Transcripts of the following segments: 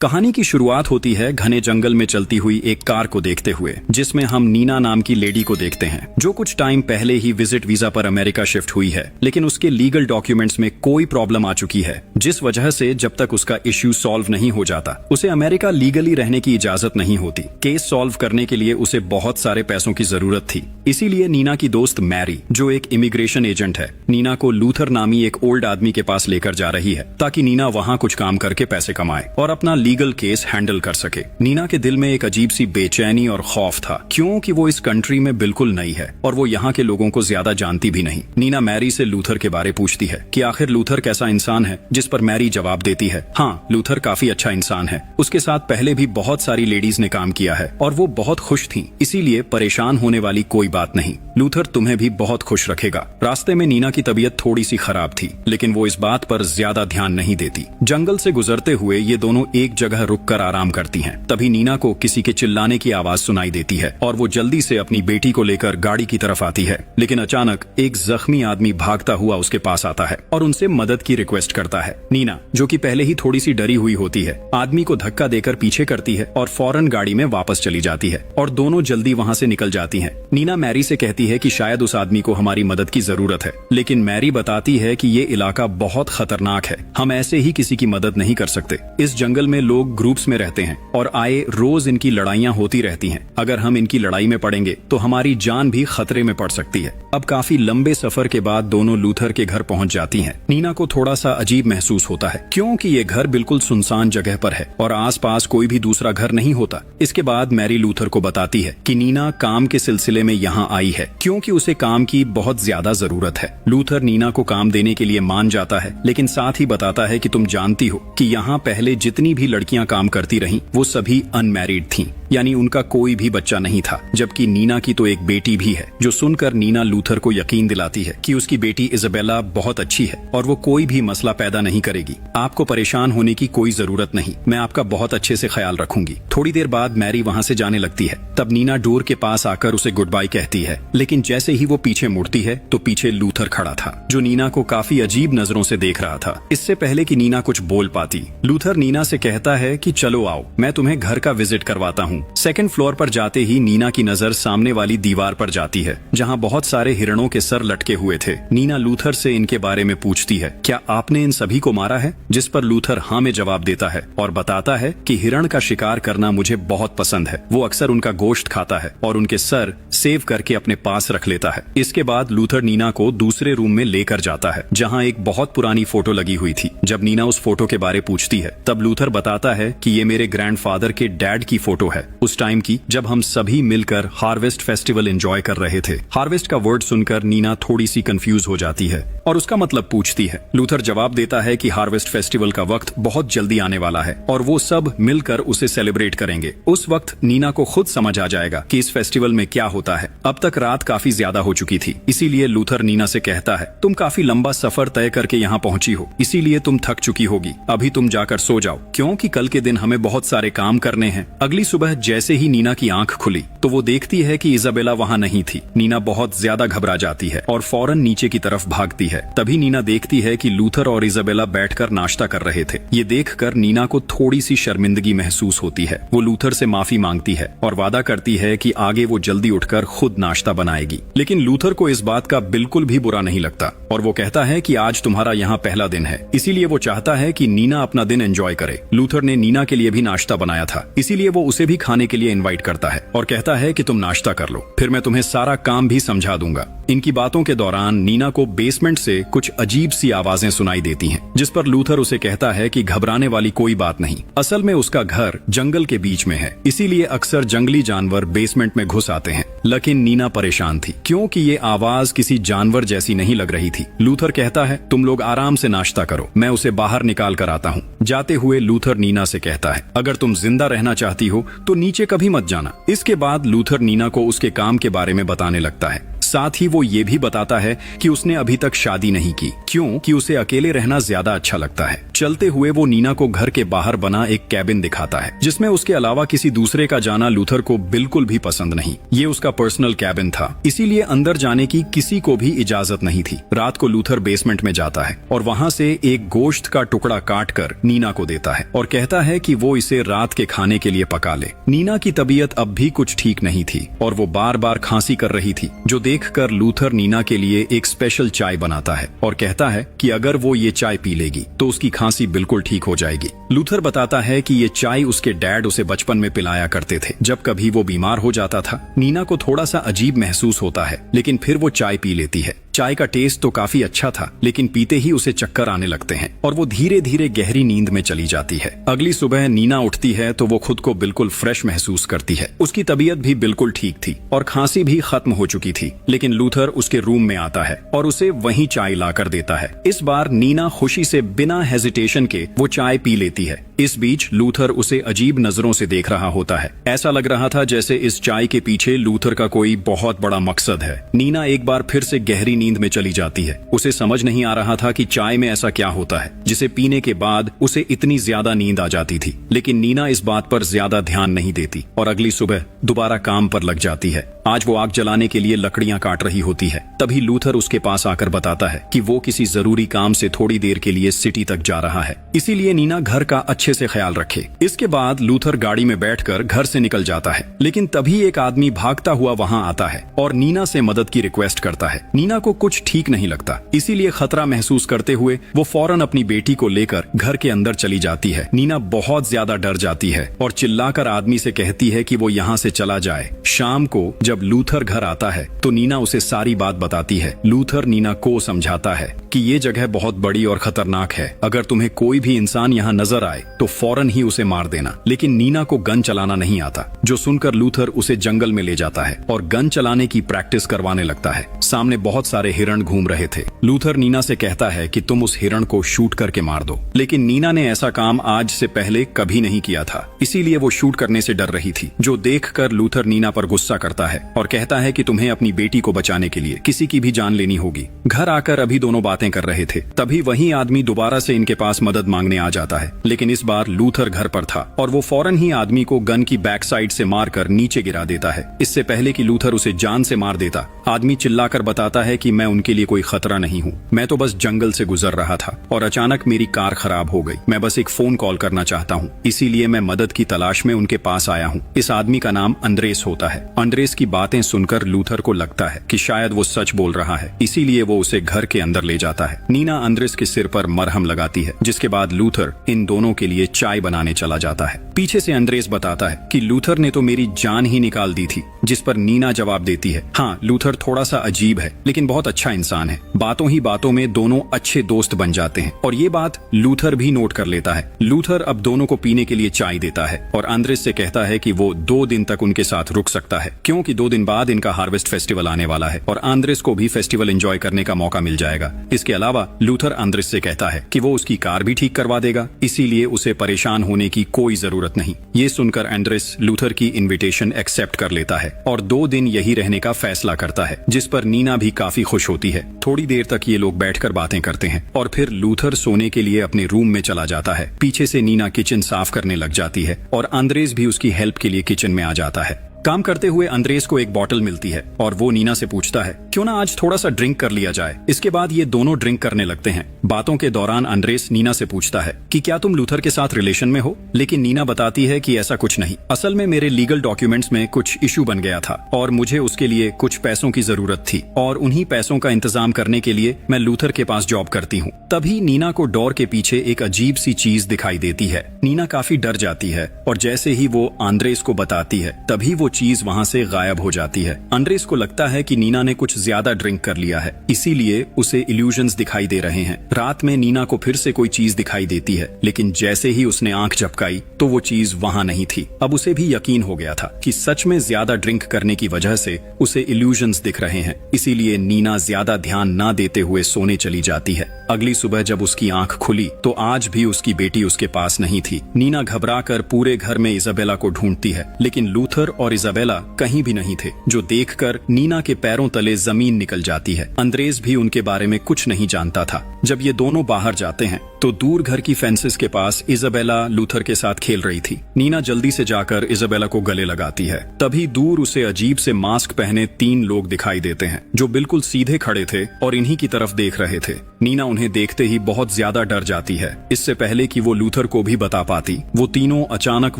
कहानी की शुरुआत होती है घने जंगल में चलती हुई एक कार को देखते हुए, जिसमें हम नीना नाम की लेडी को देखते हैं, जो कुछ टाइम पहले ही विजिट वीजा पर अमेरिका शिफ्ट हुई है, लेकिन उसके लीगल डॉक्यूमेंट्स में कोई प्रॉब्लम आ चुकी है, जिस वजह से जब तक उसका इश्यू सॉल्व नहीं हो जाता उसे अमेरिका लीगली रहने की इजाजत नहीं होती। केस सॉल्व करने के लिए उसे बहुत सारे पैसों की जरूरत थी। इसीलिए नीना की दोस्त मैरी, जो एक इमिग्रेशन एजेंट है, नीना को लूथर नामी एक ओल्ड आदमी के पास लेकर जा रही है ताकि नीना वहाँ कुछ काम करके पैसे कमाए और अपना लीगल केस हैंडल कर सके। नीना के दिल में एक अजीब सी बेचैनी और खौफ था, क्योंकि वो इस कंट्री में बिल्कुल नई है और वो यहाँ के लोगों को ज्यादा जानती भी नहीं। नीना मैरी से लूथर के बारे पूछती है कि आखिर लूथर कैसा इंसान है, जिस पर मैरी जवाब देती है, हाँ, लूथर काफी अच्छा इंसान है। उसके साथ पहले भी बहुत सारी लेडीज ने काम किया है और वो बहुत खुश थीं, इसीलिए परेशान होने वाली कोई बात नहीं। लूथर तुम्हें भी बहुत खुश रखेगा। रास्ते में नीना की तबीयत थोड़ी सी खराब थी, लेकिन वो इस बात पर ज्यादा ध्यान नहीं देती। जंगल से गुजरते हुए ये दोनों एक जगह रुककर आराम करती हैं। तभी नीना को किसी के चिल्लाने की आवाज सुनाई देती है और वो जल्दी से अपनी बेटी को लेकर गाड़ी की तरफ आती है, लेकिन अचानक एक जख्मी आदमी भागता हुआ उसके पास आता है और उनसे मदद की रिक्वेस्ट करता है। नीना, जो कि पहले ही थोड़ी सी डरी हुई होती है, आदमी को धक्का देकर पीछे करती है और फौरन गाड़ी में वापस चली जाती है और दोनों जल्दी वहाँ से निकल जाती हैं। नीना मैरी से कहती है कि शायद उस आदमी को हमारी मदद की जरूरत है, लेकिन मैरी बताती है कि ये इलाका बहुत खतरनाक है, हम ऐसे ही किसी की मदद नहीं कर सकते। इस जंगल में लोग ग्रुप्स में रहते हैं और आए रोज इनकी लड़ाइयाँ होती रहती हैं। अगर हम इनकी लड़ाई में पड़ेंगे तो हमारी जान भी खतरे में पड़ सकती है। अब काफी लंबे सफर के बाद दोनों लूथर के घर पहुंच जाती हैं। नीना को थोड़ा सा अजीब महसूस होता है, क्योंकि ये घर बिल्कुल सुनसान जगह पर है और आसपास कोई भी दूसरा घर नहीं होता। इसके बाद मैरी लूथर को बताती है कि नीना काम के सिलसिले में यहाँ आई है, क्योंकि उसे काम की बहुत ज्यादा जरूरत है। लूथर नीना को काम देने के लिए मान जाता है, लेकिन साथ ही बताता है कि तुम जानती हो कि यहाँ पहले जितनी भी लड़कियां काम करती रहीं, वो सभी अनमैरिड थीं, यानी उनका कोई भी बच्चा नहीं था, जबकि नीना की तो एक बेटी भी है। जो सुनकर नीना लूथर को यकीन दिलाती है कि उसकी बेटी इजाबेला बहुत अच्छी है और वो कोई भी मसला पैदा नहीं करेगी। आपको परेशान होने की कोई जरूरत नहीं, मैं आपका बहुत अच्छे से ख्याल रखूंगी। थोड़ी देर बाद मैरी वहाँ से जाने लगती है। तब नीना डोर के पास आकर उसे गुड बाय कहती है, लेकिन जैसे ही वो पीछे मुड़ती है तो पीछे लूथर खड़ा था, जो नीना को काफी अजीब नजरों से देख रहा था। इससे पहले कि नीना कुछ बोल पाती, लूथर नीना से कहता है कि चलो आओ, मैं तुम्हें घर का विजिट करवाता हूँ। सेकंड फ्लोर पर जाते ही नीना की नजर सामने वाली दीवार पर जाती है, जहाँ बहुत सारे हिरणों के सर लटके हुए थे। नीना लूथर से इनके बारे में पूछती है, क्या आपने इन सभी को मारा है? जिस पर लूथर हाँ में जवाब देता है और बताता है कि हिरण का शिकार करना मुझे बहुत पसंद है। वो अक्सर उनका गोश्त खाता है और उनके सर सेव करके अपने पास रख लेता है। इसके बाद लूथर नीना को दूसरे रूम में लेकर जाता है, जहाँ एक बहुत पुरानी फोटो लगी हुई थी। जब नीना उस फोटो के बारे पूछती है, तब लूथर बताता है कि ये मेरे ग्रैंडफादर के डैड की फोटो है, उस टाइम की जब हम सभी मिलकर हार्वेस्ट फेस्टिवल एंजॉय कर रहे थे। हार्वेस्ट का वर्ड सुनकर नीना थोड़ी सी कंफ्यूज हो जाती है और उसका मतलब पूछती है। लूथर जवाब देता है कि हार्वेस्ट फेस्टिवल का वक्त बहुत जल्दी आने वाला है और वो सब मिलकर उसे सेलिब्रेट करेंगे। उस वक्त नीना को खुद समझ आ जाएगा कि इस फेस्टिवल में क्या होता है। अब तक रात काफी ज्यादा हो चुकी थी, इसीलिए लूथर नीना से कहता है, तुम काफी लंबा सफर तय करके यहाँ पहुंची हो, इसीलिए तुम थक चुकी होगी। अभी तुम जाकर सो जाओ, क्योंकि कल के दिन हमें बहुत सारे काम करने हैं। अगली सुबह जैसे ही नीना की आंख खुली तो वो देखती है कि इजाबेला वहाँ नहीं थी। नीना बहुत ज्यादा घबरा जाती है और फौरन नीचे की तरफ भागती है। तभी नीना देखती है कि लूथर और इजाबेला बैठकर नाश्ता कर रहे थे। ये देखकर नीना को थोड़ी सी शर्मिंदगी महसूस होती है। वो लूथर से माफी मांगती है और वादा करती है कि आगे वो जल्दी उठकर खुद नाश्ता बनाएगी। लेकिन लूथर को इस बात का बिल्कुल भी बुरा नहीं लगता और वो कहता है कि आज तुम्हारा यहाँ पहला दिन है, इसीलिए वो चाहता है कि नीना अपना दिन एंजॉय करे। लूथर ने नीना के लिए भी नाश्ता बनाया था, इसीलिए वो उसे भी खाने के लिए इनवाइट करता है और कहता है कि तुम नाश्ता कर लो, फिर मैं तुम्हें सारा काम भी समझा दूंगा। इनकी बातों के दौरान नीना को बेसमेंट से कुछ अजीब सी आवाजें सुनाई देती हैं, जिस पर लूथर उसे कहता है कि घबराने वाली कोई बात नहीं। असल में उसका घर जंगल के बीच में है, इसीलिए अक्सर जंगली जानवर बेसमेंट में घुस आते हैं। लेकिन नीना परेशान थी, क्योंकि ये आवाज किसी जानवर जैसी नहीं लग रही थी। लूथर कहता है, तुम लोग आराम से नाश्ता करो, मैं उसे बाहर निकाल कर आता हूँ। जाते हुए लूथर नीना से कहता है, अगर तुम जिंदा रहना चाहती हो तो नीचे कभी मत जाना। इसके बाद लूथर नीना को उसके काम के बारे में बताने लगता है। साथ ही वो ये भी बताता है कि उसने अभी तक शादी नहीं की, क्योंकि उसे अकेले रहना ज्यादा अच्छा लगता है। चलते हुए वो नीना को घर के बाहर बना एक कैबिन दिखाता है, जिसमें उसके अलावा किसी दूसरे का जाना लूथर को बिल्कुल भी पसंद नहीं। ये उसका पर्सनल कैबिन था, इसीलिए अंदर जाने की किसी को भी इजाजत नहीं थी। रात को लूथर बेसमेंट में जाता है और वहाँ से एक गोश्त का टुकड़ा काट कर नीना को देता है और कहता है कि वो इसे रात के खाने के लिए पका ले। नीना की तबीयत अब भी कुछ ठीक नहीं थी और वो बार बार खांसी कर रही थी, जो देखकर लूथर नीना के लिए एक स्पेशल चाय बनाता है और कहता है कि अगर वो ये चाय पी लेगी तो उसकी खांसी बिल्कुल ठीक हो जाएगी। लूथर बताता है कि ये चाय उसके डैड उसे बचपन में पिलाया करते थे जब कभी वो बीमार हो जाता था। नीना को थोड़ा सा अजीब महसूस होता है, लेकिन फिर वो चाय पी लेती है। चाय का टेस्ट तो काफी अच्छा था, लेकिन पीते ही उसे चक्कर आने लगते हैं और वो धीरे धीरे गहरी नींद में चली जाती है। अगली सुबह नीना उठती है तो वो खुद को बिल्कुल फ्रेश महसूस करती है। उसकी तबीयत भी बिल्कुल ठीक थी और खांसी भी खत्म हो चुकी थी, लेकिन लूथर उसके रूम में आता है और उसे वहीं चाय लाकर देता है। इस बार नीना खुशी से बिना हेजिटेशन के वो चाय पी लेती है। इस बीच लूथर उसे अजीब नजरों से देख रहा होता है। ऐसा लग रहा था जैसे इस चाय के पीछे लूथर का कोई बहुत बड़ा मकसद है। नीना एक बार फिर से गहरी नींद में चली जाती है। उसे समझ नहीं आ रहा था कि चाय में ऐसा क्या होता है जिसे पीने के बाद उसे इतनी ज्यादा नींद आ जाती थी, लेकिन नीना इस बात पर ज्यादा ध्यान नहीं देती और अगली सुबह दोबारा काम पर लग जाती है। आज वो आग जलाने के लिए लकड़ियां काट रही होती है। तभी लूथर उसके पास आकर बताता है कि वो किसी जरूरी काम से थोड़ी देर के लिए सिटी तक जा रहा है, इसीलिए नीना घर का अच्छे से ख्याल रखे। इसके बाद लूथर गाड़ी में बैठकर घर से निकल जाता है, लेकिन तभी एक आदमी भागता हुआ वहां आता है और नीना से मदद की रिक्वेस्ट करता है। नीना को कुछ ठीक नहीं लगता, इसीलिए खतरा महसूस करते हुए वो फौरन अपनी बेटी को लेकर घर के अंदर चली जाती है। नीना बहुत ज्यादा डर जाती है और चिल्लाकर आदमी से कहती है कि वो यहाँ से चला जाए। शाम को जब लूथर घर आता है तो नीना उसे सारी बात बताती है। लूथर नीना को समझाता है कि ये जगह बहुत बड़ी और खतरनाक है, अगर तुम्हें कोई भी इंसान यहाँ नजर आए तो फौरन ही उसे मार देना। लेकिन नीना को गन चलाना नहीं आता, जो सुनकर लूथर उसे जंगल में ले जाता है और गन चलाने की प्रैक्टिस करवाने लगता है। सामने बहुत सारे हिरण घूम रहे थे। लूथर नीना से कहता है कि तुम उस हिरण को शूट करके मार दो, लेकिन नीना ने ऐसा काम आज से पहले कभी नहीं किया था, इसीलिए वो शूट करने से डर रही थी। जो देखकर लूथर नीना पर गुस्सा करता है और कहता है कि तुम्हें अपनी बेटी को बचाने के लिए किसी की भी जान लेनी होगी। घर आकर अभी दोनों बातें कर रहे थे, तभी वही आदमी दोबारा से इनके पास मदद मांगने आ जाता है, लेकिन इस बार लूथर घर पर था और वो फौरन ही आदमी को गन की बैक साइड से मारकर नीचे गिरा देता है। इससे पहले कि लूथर उसे जान से मार देता, आदमी चिल्लाकर बताता है कि मैं उनके लिए कोई खतरा नहीं हूँ, मैं तो बस जंगल से गुजर रहा था और अचानक मेरी कार खराब हो गई। मैं बस एक फोन कॉल करना चाहता हूँ, इसीलिए मैं मदद की तलाश में उनके पास आया हूँ। इस आदमी का नाम अंद्रेस होता है। अंद्रेस की बातें सुनकर लूथर को लगता है कि शायद वो सच बोल रहा है, इसीलिए वो उसे घर के अंदर ले जाता है। नीना अंद्रेस के सिर पर मरहम लगाती है, जिसके बाद लूथर इन दोनों के लिए चाय बनाने चला जाता है। पीछे से अंद्रेस बताता है कि लूथर ने तो मेरी जान ही निकाल दी थी, जिस पर नीना जवाब देती है, हाँ लूथर थोड़ा सा अजीब है लेकिन बहुत अच्छा इंसान है। बातों ही बातों में दोनों अच्छे दोस्त बन जाते हैं और ये बात लूथर भी नोट कर लेता है। लूथर अब दोनों को पीने के लिए चाय देता है और अंद्रेस से कहता है कि वो 2 दिन तक उनके साथ रुक सकता है, क्योंकि 2 दिन बाद इनका हार्वेस्ट फेस्टिवल आने वाला है और अंद्रेस को भी फेस्टिवल एंजॉय करने का मौका मिल जाएगा। इसके अलावा लूथर अंद्रेस से कहता है कि वो उसकी कार भी ठीक करवा देगा, इसीलिए उसे परेशान होने की कोई जरूरत नहीं। ये सुनकर अंद्रेस लूथर की इनविटेशन एक्सेप्ट कर लेता है और 2 दिन यही रहने का फैसला करता है, जिस पर नीना भी काफी खुश होती है। थोड़ी देर तक ये लोग बैठकर बातें करते हैं और फिर लूथर सोने के लिए अपने रूम में चला जाता है। पीछे से नीना किचन साफ करने लग जाती है और अंद्रेस भी उसकी हेल्प के लिए किचन में आ जाता है। काम करते हुए अंद्रेस को एक बॉटल मिलती है और वो नीना से पूछता है क्यों ना आज थोड़ा सा ड्रिंक कर लिया जाए। इसके बाद ये दोनों ड्रिंक करने लगते हैं। बातों के दौरान अंद्रेस नीना से पूछता है कि क्या तुम लूथर के साथ रिलेशन में हो, लेकिन नीना बताती है कि ऐसा कुछ नहीं, असल में मेरे लीगल डॉक्यूमेंट्स में कुछ इशू बन गया था और मुझे उसके लिए कुछ पैसों की जरूरत थी और उन्हीं पैसों का इंतजाम करने के लिए मैं लूथर के पास जॉब करती हूँ। तभी नीना को डोर के पीछे एक अजीब सी चीज दिखाई देती है। नीना काफी डर जाती है और जैसे ही वो अंद्रेस को बताती है तभी वो चीज वहाँ से गायब हो जाती है। अंद्रेस को लगता है कि नीना ने कुछ ज्यादा ड्रिंक कर लिया है, इसीलिए उसे इल्यूजन्स दिखाई दे रहे हैं। रात में नीना को फिर से कोई चीज दिखाई देती है, लेकिन जैसे ही उसने आंख झपकाई तो वो चीज वहाँ नहीं थी। अब उसे भी यकीन हो गया था कि सच में ज्यादा ड्रिंक करने की वजह से उसे इल्यूजन्स दिख रहे हैं, इसीलिए नीना ज्यादा ध्यान न देते हुए सोने चली जाती है। अगली सुबह जब उसकी आंख खुली तो आज भी उसकी बेटी उसके पास नहीं थी। नीना घबराकर पूरे घर में इजाबेला को ढूंढती है, लेकिन लूथर और इजाबेला कहीं भी नहीं थे, जो देखकर नीना के पैरों तले जमीन निकल जाती है। अंद्रेस भी उनके बारे में कुछ नहीं जानता था। जब ये दोनों बाहर जाते हैं तो दूर घर की फेंसेस के पास इजाबेला लूथर के साथ खेल रही थी। नीना जल्दी से जाकर इजाबेला को गले लगाती है। तभी दूर उसे अजीब से मास्क पहने 3 लोग दिखाई देते हैं, जो बिल्कुल सीधे खड़े थे और इन्हीं की तरफ देख रहे थे। नीना उन्हें देखते ही बहुत ज्यादा डर जाती है। इससे पहले कि वो लूथर को भी बता पाती, वो तीनों अचानक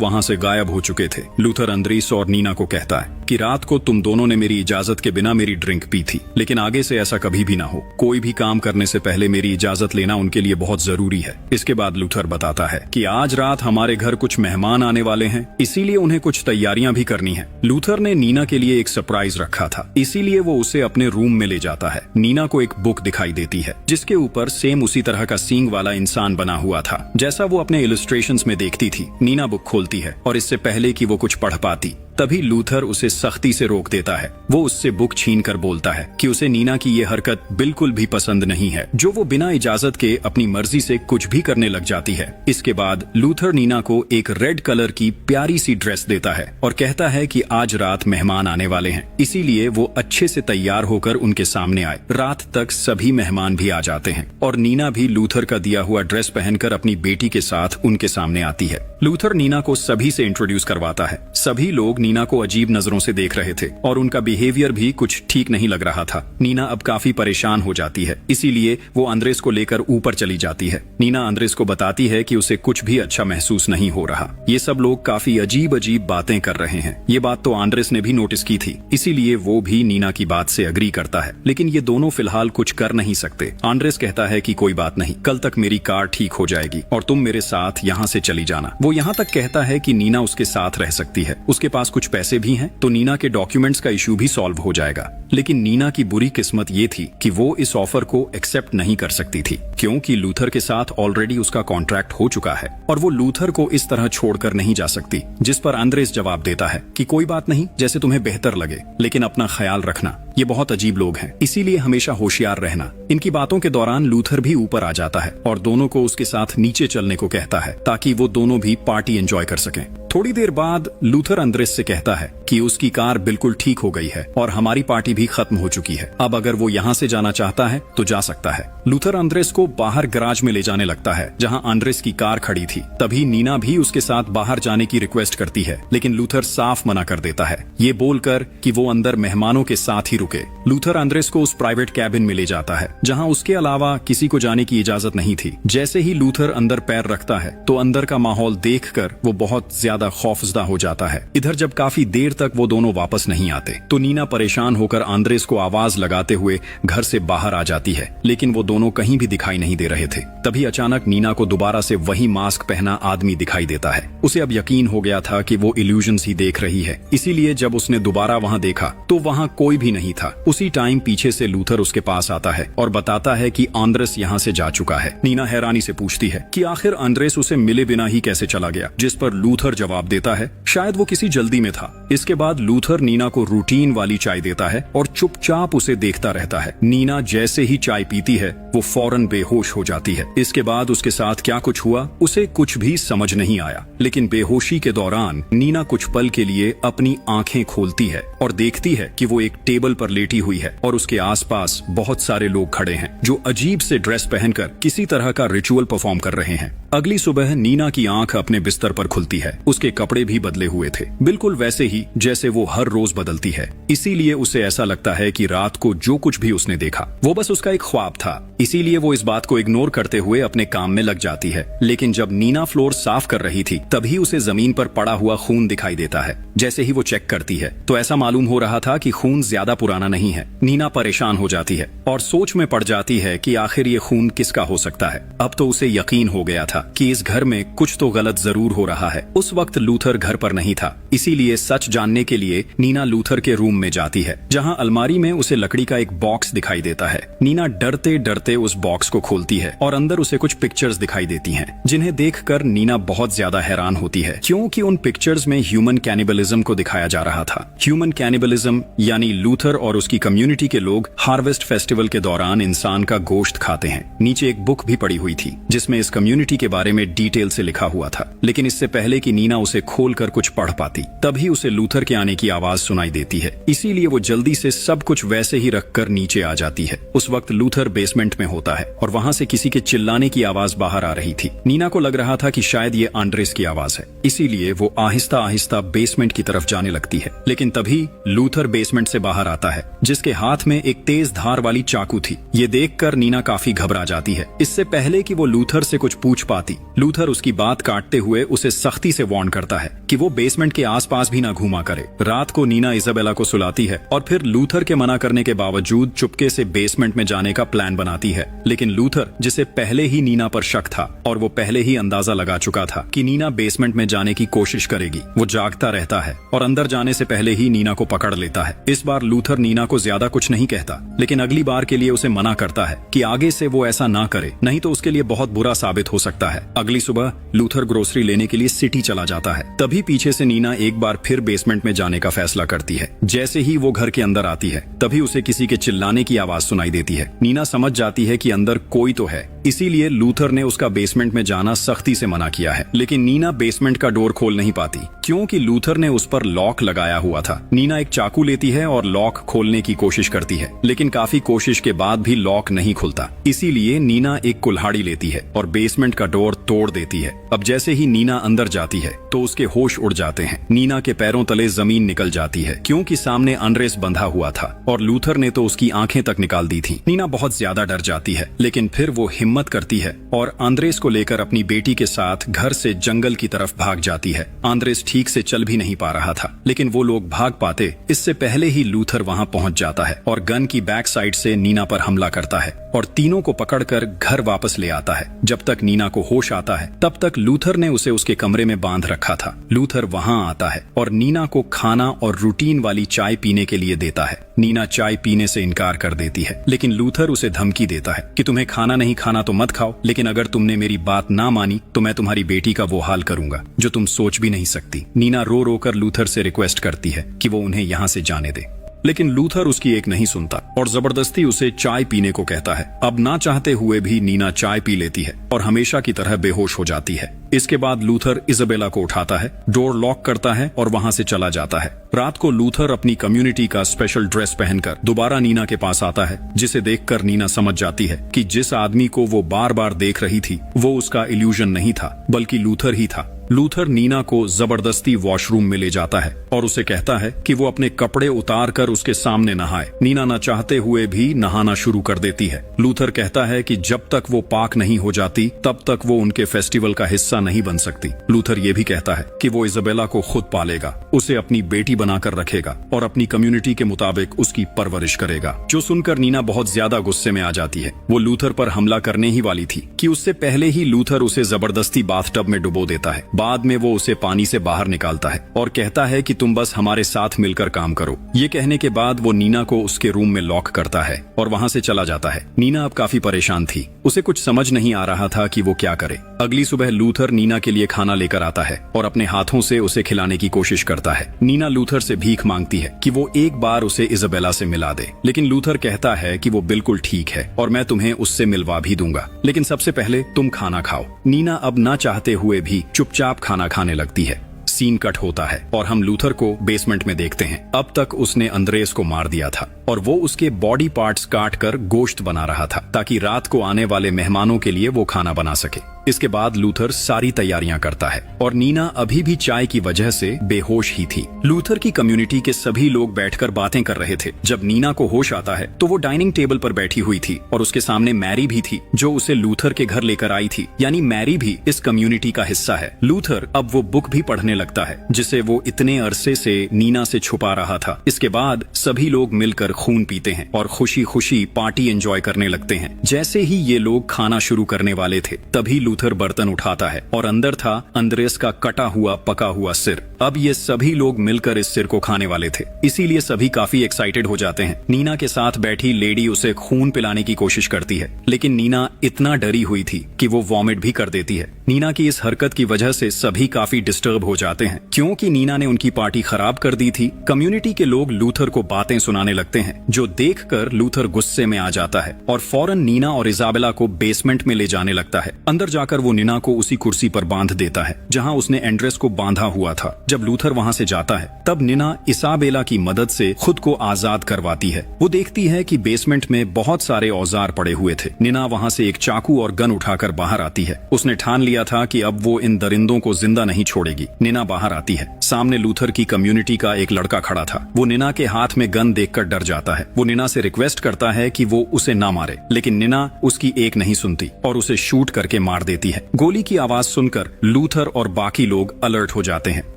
वहाँ से गायब हो चुके थे। लूथर अंद्रेस और नीना को कहता है कि रात को तुम दोनों ने मेरी इजाजत के बिना मेरी ड्रिंक पी थी, लेकिन आगे से ऐसा कभी भी ना हो। कोई भी काम करने से पहले मेरी इजाजत लेना उनके लिए बहुत जरूरी है। इसके बाद लूथर बताता है कि आज रात हमारे घर कुछ मेहमान आने वाले हैं, इसीलिए उन्हें कुछ तैयारियां भी करनी है। लूथर ने नीना के लिए एक सरप्राइज रखा था, इसीलिए वो उसे अपने रूम में ले जाता है। नीना को एक बुक दिखाई देती है जिसके ऊपर सेम उसी तरह का सींग वाला इंसान बना हुआ था जैसा वो अपने इलस्ट्रेशंस में देखती थी। नीना बुक खोलती है और इससे पहले कि वो कुछ पढ़ पाती, तभी लूथर उसे सख्ती से रोक देता है। वो उससे बुक छीन कर बोलता है कि उसे नीना की ये हरकत बिल्कुल भी पसंद नहीं है, जो वो बिना इजाजत के अपनी मर्जी से कुछ भी करने लग जाती है। इसके बाद लूथर नीना को एक रेड कलर की प्यारी सी ड्रेस देता है और कहता है कि आज रात मेहमान आने वाले हैं, इसीलिए वो अच्छे से तैयार होकर उनके सामने आए। रात तक सभी मेहमान भी आ जाते हैं और नीना भी लूथर का दिया हुआ ड्रेस पहनकर अपनी बेटी के साथ उनके सामने आती है। लूथर नीना को सभी से इंट्रोड्यूस करवाता है। सभी लोग नीना को अजीब नजरों से देख रहे थे और उनका बिहेवियर भी कुछ ठीक नहीं लग रहा था। नीना अब काफी परेशान हो जाती है, इसीलिए वो अंद्रेस को लेकर ऊपर चली जाती है। नीना अंद्रेस को बताती है कि उसे कुछ भी अच्छा महसूस नहीं हो रहा। ये सब लोग काफी अजीब अजीब बातें कर रहे हैं। ये बात तो अंद्रेस ने भी नोटिस की थी, इसीलिए वो भी नीना की बात से अग्री करता है। लेकिन ये दोनों फिलहाल कुछ कर नहीं सकते। अंद्रेस कहता है कि कोई बात नहीं, कल तक मेरी कार ठीक हो जाएगी और तुम मेरे साथ यहाँ से चली जाना। वो यहाँ तक कहता है कि नीना उसके साथ रह सकती है, उसके पास कुछ पैसे भी हैं, तो नीना के डॉक्यूमेंट्स का इशू भी सॉल्व हो जाएगा। लेकिन नीना की बुरी किस्मत ये थी कि वो इस ऑफर को एक्सेप्ट नहीं कर सकती थी, क्योंकि लूथर के साथ ऑलरेडी उसका कॉन्ट्रैक्ट हो चुका है और वो लूथर को इस तरह छोड़कर नहीं जा सकती। जिस पर अंद्रेस जवाब देता है कि कोई बात नहीं, जैसे तुम्हें बेहतर लगे, लेकिन अपना ख्याल रखना, ये बहुत अजीब लोग हैं, इसीलिए हमेशा होशियार रहना। इनकी बातों के दौरान लूथर भी ऊपर आ जाता है और दोनों को उसके साथ नीचे चलने को कहता है ताकि वो दोनों भी पार्टी एंजॉय कर सकें। थोड़ी देर बाद लूथर अंद्रेस से कहता है कि उसकी कार बिल्कुल ठीक हो गई है और हमारी पार्टी भी खत्म हो चुकी है। अब अगर वो यहाँ से जाना चाहता है तो जा सकता है। लूथर अंद्रेस को बाहर गराज में ले जाने लगता है जहाँ अंद्रेस की कार खड़ी थी। तभी नीना भी उसके साथ बाहर जाने की रिक्वेस्ट करती है, लेकिन लूथर साफ मना कर देता है, ये बोलकर कि वो अंदर मेहमानों के साथ ही रुके। लूथर अंद्रेस को उस प्राइवेट कैबिन में ले जाता है जहाँ उसके अलावा किसी को जाने की इजाजत नहीं थी। जैसे ही लूथर अंदर पैर रखता है तो अंदर का माहौल देखकर वो बहुत ज्यादा खौफजदा हो जाता है। इधर जब काफी देर तक वो दोनों वापस नहीं आते तो नीना परेशान होकर अंद्रेस को आवाज लगाते हुए घर से बाहर आ जाती है, लेकिन वो दोनों कहीं भी दिखाई नहीं दे रहे थे। तभी अचानक नीना को दोबारा से वही मास्क पहना आदमी दिखाई देता है। उसे अब यकीन हो गया था कि वो इल्यूजन्स ही देख रही है, इसीलिए जब उसने दोबारा वहाँ देखा तो वहाँ कोई भी नहीं था। उसी टाइम पीछे से लूथर उसके पास आता है और बताता है कि अंद्रेस यहाँ से जा चुका है। नीना हैरानी से पूछती है कि आखिर अंद्रेस उसे मिले बिना ही कैसे चला गया, जिस पर लूथर जवाब देता है शायद वो किसी जल्दी में था। इसके बाद लूथर नीना को रूटीन वाली चाय देता है और चुपचाप उसे देखता रहता है। नीना जैसे ही चाय पीती है वो फौरन बेहोश हो जाती है। इसके बाद उसके साथ क्या कुछ हुआ उसे कुछ भी समझ नहीं आया, लेकिन बेहोशी के दौरान नीना कुछ पल के लिए अपनी आंखें खोलती है और देखती है कि वो एक टेबल पर लेटी हुई है और उसके आसपास बहुत सारे लोग खड़े हैं जो अजीब से ड्रेस पहनकर किसी तरह का रिचुअल परफॉर्म कर रहे हैं। अगली सुबह नीना की आंख अपने बिस्तर पर खुलती है। उसके कपड़े भी बदले हुए थे, बिल्कुल वैसे ही जैसे वो हर रोज बदलती है। इसीलिए उसे ऐसा लगता है कि रात को जो कुछ भी उसने देखा वो बस उसका एक ख्वाब था। इसीलिए वो इस बात को इग्नोर करते हुए अपने काम में लग जाती है। लेकिन जब नीना फ्लोर साफ कर रही थी तभी उसे जमीन पर पड़ा हुआ खून दिखाई देता है। जैसे ही वो चेक करती है तो ऐसा मालूम हो रहा था कि खून ज्यादा पुराना नहीं है। नीना परेशान हो जाती है और सोच में पड़ जाती है कि आखिर ये खून किसका हो सकता है। अब तो उसे यकीन हो गया था कि इस घर में कुछ तो गलत जरूर हो रहा है। उस वक्त लूथर घर पर नहीं था, इसीलिए सच जानने के लिए नीना लूथर के रूम में जाती है जहाँ अलमारी में उसे लकड़ी का एक बॉक्स दिखाई देता है। नीना डरते डरते उस बॉक्स को खोलती है और अंदर उसे कुछ पिक्चर्स दिखाई देती हैं, जिन्हें देखकर नीना बहुत ज्यादा हैरान होती है, क्योंकि उन पिक्चर्स में ह्यूमन कैनिबलिज्म को दिखाया जा रहा था। ह्यूमन कैनिबलिज्म यानी लूथर और उसकी कम्युनिटी के लोग हार्वेस्ट फेस्टिवल के दौरान इंसान का गोश्त खाते हैं। नीचे एक बुक भी पड़ी हुई थी जिसमें इस कम्युनिटी के बारे में डिटेल से लिखा हुआ था, लेकिन इससे पहले कि नीना उसे खोलकर कुछ पढ़ पाती, तभी उसे लूथर के आने की आवाज सुनाई देती है। इसीलिए वो जल्दी से सब कुछ वैसे ही रखकर नीचे आ जाती है। उस वक्त लूथर बेसमेंट में होता है और वहां से किसी के चिल्लाने की आवाज बाहर आ रही थी। नीना को लग रहा था कि शायद ये आंड्रेस की आवाज है, इसीलिए वो आहिस्ता आहिस्ता बेसमेंट की तरफ जाने लगती है। लेकिन तभी लूथर बेसमेंट से बाहर आता है, जिसके हाथ में एक तेज धार वाली चाकू थी। ये देखकर नीना काफी घबरा जाती है। इससे पहले कि वो लूथर से कुछ पूछ पाती, लूथर उसकी बात काटते हुए उसे सख्ती से वार्न करता है कि वो बेसमेंट के आसपास भी ना घूमा करे। रात को नीना इजाबेला को सुलाती है और फिर लूथर के मना करने के बावजूद चुपके से बेसमेंट में जाने का प्लान बनाती है। लेकिन लूथर, जिसे पहले ही नीना पर शक था और वो पहले ही अंदाजा लगा चुका था कि नीना बेसमेंट में जाने की कोशिश करेगी, वो जागता रहता है और अंदर जाने से पहले ही नीना को पकड़ लेता है। इस बार लूथर नीना को ज्यादा कुछ नहीं कहता, लेकिन अगली बार के लिए उसे मना करता है कि आगे से वो ऐसा ना करे, नहीं तो उसके लिए बहुत बुरा साबित हो सकता है। अगली सुबह लूथर ग्रोसरी लेने के लिए सिटी चला जाता है। तभी पीछे से नीना एक बार फिर बेसमेंट में जाने का फैसला करती है। जैसे ही वो घर के अंदर आती है, तभी उसे किसी के चिल्लाने की आवाज सुनाई देती है। नीना समझ जाती है कि अंदर कोई तो है, इसीलिए लूथर ने उसका बेसमेंट में जाना सख्ती से मना किया है। लेकिन नीना बेसमेंट का डोर खोल नहीं पाती, क्योंकि लूथर ने उस पर लॉक लगाया हुआ था। नीना एक चाकू लेती है और लॉक खोलने की कोशिश करती है, लेकिन काफी कोशिश के बाद भी लॉक नहीं खुलता। इसीलिए नीना एक कुल्हाड़ी लेती है और बेसमेंट का डोर तोड़ देती है। अब जैसे ही नीना अंदर जाती है तो उसके होश उड़ जाते हैं। नीना के पैरों तले जमीन निकल जाती है, क्योंकि सामने आंड्रेस बंधा हुआ था और लूथर ने तो उसकी आंखें तक निकाल दी थी। नीना बहुत ज्यादा डर जाती है, लेकिन फिर वो हिम्मत करती है और आंद्रेस को लेकर अपनी बेटी के साथ घर से जंगल की तरफ भाग जाती है। आंद्रेस ठीक से चल भी नहीं पा रहा था, लेकिन वो लोग भाग पाते इससे पहले ही लूथर वहां पहुंच जाता है और गन की बैक साइड से नीना पर हमला करता है और तीनों को पकड़कर घर वापस ले आता है। जब तक नीना को होश आता है, तब तक लूथर ने उसे उसके कमरे में बांध रखा था। लूथर वहां आता है और नीना को खाना और रूटीन वाली चाय पीने के लिए देता है। नीना चाय पीने से इनकार कर देती है, लेकिन लूथर उसे धमकी देता है कि तुम्हें खाना नहीं खाना तो मत खाओ, लेकिन अगर तुमने मेरी बात ना मानी तो मैं तुम्हारी बेटी का वो हाल करूंगा जो तुम सोच भी नहीं सकती। नीना रो रो कर लूथर से रिक्वेस्ट करती है कि वो उन्हें यहाँ से जाने दे, लेकिन लूथर उसकी एक नहीं सुनता और जबरदस्ती उसे चाय पीने को कहता है। अब ना चाहते हुए भी नीना चाय पी लेती है और हमेशा की तरह बेहोश हो जाती है। इसके बाद लूथर इजाबेला को उठाता है, डोर लॉक करता है और वहां से चला जाता है। रात को लूथर अपनी कम्युनिटी का स्पेशल ड्रेस पहनकर दोबारा नीना के पास आता है, जिसे देखकर नीना समझ जाती है कि जिस आदमी को वो बार बार देख रही थी वो उसका इल्यूजन नहीं था, बल्कि लूथर ही था। लूथर नीना को जबरदस्ती वॉशरूम में ले जाता है और उसे कहता है कि वो अपने कपड़े उतार कर उसके सामने नहाए। नीना न चाहते हुए भी नहाना शुरू कर देती है। लूथर कहता है कि जब तक वो पाक नहीं हो जाती तब तक वो उनके फेस्टिवल का हिस्सा नहीं बन सकती। लूथर ये भी कहता है कि वो इजाबेला को खुद पालेगा, उसे अपनी बेटी बनाकर रखेगा और अपनी कम्युनिटी के मुताबिक उसकी परवरिश करेगा। जो सुनकर नीना बहुत ज्यादा गुस्से में आ जाती है। वो लूथर पर हमला करने ही वाली थी कि उससे पहले ही लूथर उसे जबरदस्ती बाथटब में डुबो देता है। बाद में वो उसे पानी से बाहर निकालता है और कहता है कि तुम बस हमारे साथ मिलकर काम करो। ये कहने के बाद वो नीना को उसके रूम में लॉक करता है और वहां से चला जाता है। नीना अब काफी परेशान थी, उसे कुछ समझ नहीं आ रहा था कि वो क्या करे। अगली सुबह लूथर नीना के लिए खाना लेकर आता है और अपने हाथों से उसे खिलाने की कोशिश करता है। नीना लूथर से भीख मांगती है कि वो एक बार उसे इजाबेला से मिला दे, लेकिन लूथर कहता है कि वो बिल्कुल ठीक है और मैं तुम्हें उससे मिलवा भी दूंगा, लेकिन सबसे पहले तुम खाना खाओ। नीना अब ना चाहते हुए भी चुपचाप खाना खाने लगती है। सीन कट होता है और हम लूथर को बेसमेंट में देखते हैं। अब तक उसने आंद्रेस को मार दिया था और वो उसके बॉडी पार्ट्स काट कर गोश्त बना रहा था ताकि रात को आने वाले मेहमानों के लिए वो खाना बना सके। इसके बाद लूथर सारी तैयारियां करता है और नीना अभी भी चाय की वजह से बेहोश ही थी। लूथर की कम्युनिटी के सभी लोग बैठकर बातें कर रहे थे। जब नीना को होश आता है तो वो डाइनिंग टेबल पर बैठी हुई थी और उसके सामने मैरी भी थी, जो उसे लूथर के घर लेकर आई थी। यानी मैरी भी इस कम्युनिटी का हिस्सा है। लूथर अब वो बुक भी पढ़ने लगता है जिसे वो इतने अरसे से नीना से छुपा रहा था। इसके बाद सभी लोग मिलकर खून पीते हैं और खुशी खुशी पार्टी एंजॉय करने लगते हैं। जैसे ही ये लोग खाना शुरू करने वाले थे, तभी लूथर बर्तन उठाता है और अंदर था अंद्रेस का कटा हुआ पका हुआ सिर। अब ये सभी लोग मिलकर इस सिर को खाने वाले थे, इसीलिए सभी काफी एक्साइटेड हो जाते हैं। नीना के साथ बैठी लेडी उसे खून पिलाने की कोशिश करती है, लेकिन नीना इतना डरी हुई थी कि वो वॉमिट भी कर देती है। नीना की इस हरकत की वजह से सभी काफी डिस्टर्ब हो जाते हैं, क्योंकि नीना ने उनकी पार्टी खराब कर दी थी। कम्युनिटी के लोग लूथर को बातें सुनाने लगते हैं, जो देखकर लूथर गुस्से में आ जाता है और फौरन नीना और इजाबेला को बेसमेंट में ले जाने लगता है। अंदर जाकर वो नीना को उसी कुर्सी पर बांध देता है जहां उसने एंड्रेस को बांधा हुआ था। जब लूथर वहां से जाता है तब नीना इसाबेला की मदद से खुद को आजाद करवाती है। वो देखती है कि बेसमेंट में बहुत सारे औजार पड़े हुए थे। नीना वहां से एक चाकू और गन उठाकर बाहर आती है। उसने ठान लिया था कि अब वो इन दरिंदों को जिंदा नहीं छोड़ेगी। नीना बाहर आती है। सामने लूथर की कम्युनिटी का एक लड़का खड़ा था। वो नीना के हाथ में गन देखकर डर जाता है। वो नीना से रिक्वेस्ट करता है कि वो उसे ना मारे, लेकिन नीना उसकी एक नहीं सुनती और उसे शूट करके मार देती है। गोली की आवाज सुनकर लूथर और बाकी लोग अलर्ट हो जाते हैं।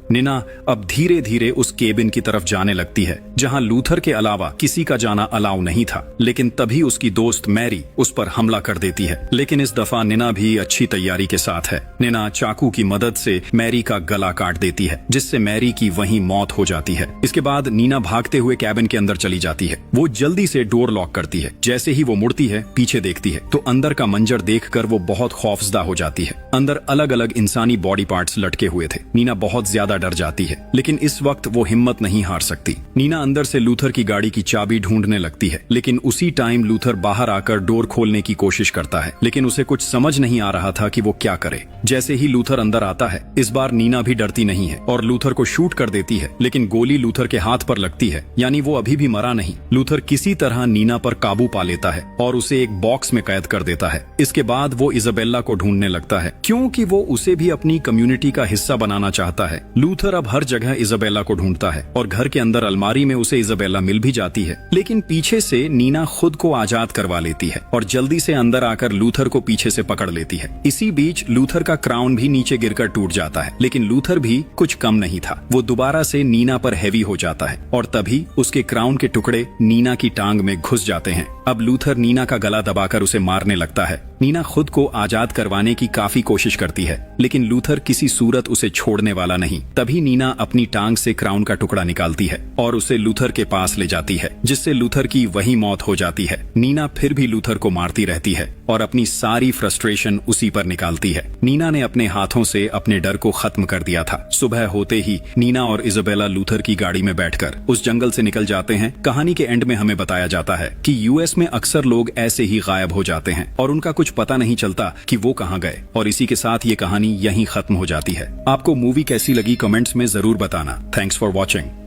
नीना अब धीरे धीरे उस केबिन की तरफ जाने लगती है जहां लूथर के अलावा किसी का जाना अलाउ नहीं था, लेकिन तभी उसकी दोस्त मैरी उस पर हमला कर देती है। लेकिन इस दफा नीना भी अच्छी तैयारी के साथ है। नीना चाकू की मदद से मैरी का गला काट देती है, जिससे मैरी की वहीं मौत हो जाती है। इसके बाद नीना भागते हुए कैबिन के अंदर चली जाती है। वो जल्दी से डोर लॉक करती है। जैसे ही वो मुड़ती है, पीछे देखती है तो अंदर का मंजर देखकर वो बहुत खौफजदा हो जाती है। अंदर अलग अलग इंसानी बॉडी पार्ट्स लटके हुए थे। नीना बहुत ज्यादा डर जाती है, लेकिन इस वक्त वो हिम्मत नहीं हार सकती। नीना अंदर से लूथर की गाड़ी की चाबी ढूंढने लगती है, लेकिन उसी टाइम लूथर बाहर आकर डोर खोलने की कोशिश करता है, लेकिन उसे कुछ समझ नहीं आ रहा था कि वो क्या करे। जैसे ही लूथर अंदर आता है, इस बार नीना भी डरती नहीं है और लूथर को शूट कर देती है, लेकिन गोली लूथर के हाथ पर लगती है, यानी वो अभी भी मरा नहीं। लूथर किसी तरह नीना पर काबू पा लेता है और उसे एक बॉक्स में कैद कर देता है। इसके बाद वो इजाबेला को ढूंढने लगता है, क्योंकि वो उसे भी अपनी कम्युनिटी का हिस्सा बनाना चाहता है। लूथर अब हर जगह इजाबेला को ढूंढता है और घर के अंदर अलमारी में उसे इजाबेला मिल भी जाती है, लेकिन पीछे से नीना खुद को आजाद करवा लेती है और जल्दी से अंदर आकर लूथर को पीछे से पकड़ लेती है। इसी बीच लूथर का क्राउन भी नीचे गिरकर टूट जाता है, लेकिन लूथर भी कुछ कम नहीं था। वो दोबारा से नीना पर हैवी हो जाता है और तभी उसके क्राउन के टुकड़े नीना की टांग में घुस जाते हैं। अब लूथर नीना का गला दबाकर उसे मारने लगता है। नीना खुद को आजाद करवाने की काफी कोशिश करती है, लेकिन लूथर किसी सूरत उसे छोड़ने वाला नहीं। तभी नीना अपनी टांग से क्राउन का टुकड़ा निकालती है और उसे लूथर के पास ले जाती है, जिससे लूथर की वही मौत हो जाती है। नीना फिर भी लूथर को मारती रहती है और अपनी सारी फ्रस्ट्रेशन उसी पर निकालती है। नीना ने अपने हाथों से अपने डर को खत्म कर दिया था। सुबह होते ही नीना और इजाबेला लूथर की गाड़ी में बैठकर उस जंगल से निकल जाते हैं। कहानी के एंड में हमें बताया जाता है कि यूएस में अक्सर लोग ऐसे ही गायब हो जाते हैं और उनका कुछ पता नहीं चलता कि वो कहाँ गए, और इसी के साथ ये कहानी यहीं खत्म हो जाती है। आपको मूवी कैसी लगी कमेंट्स में जरूर बताना। Thanks for watching.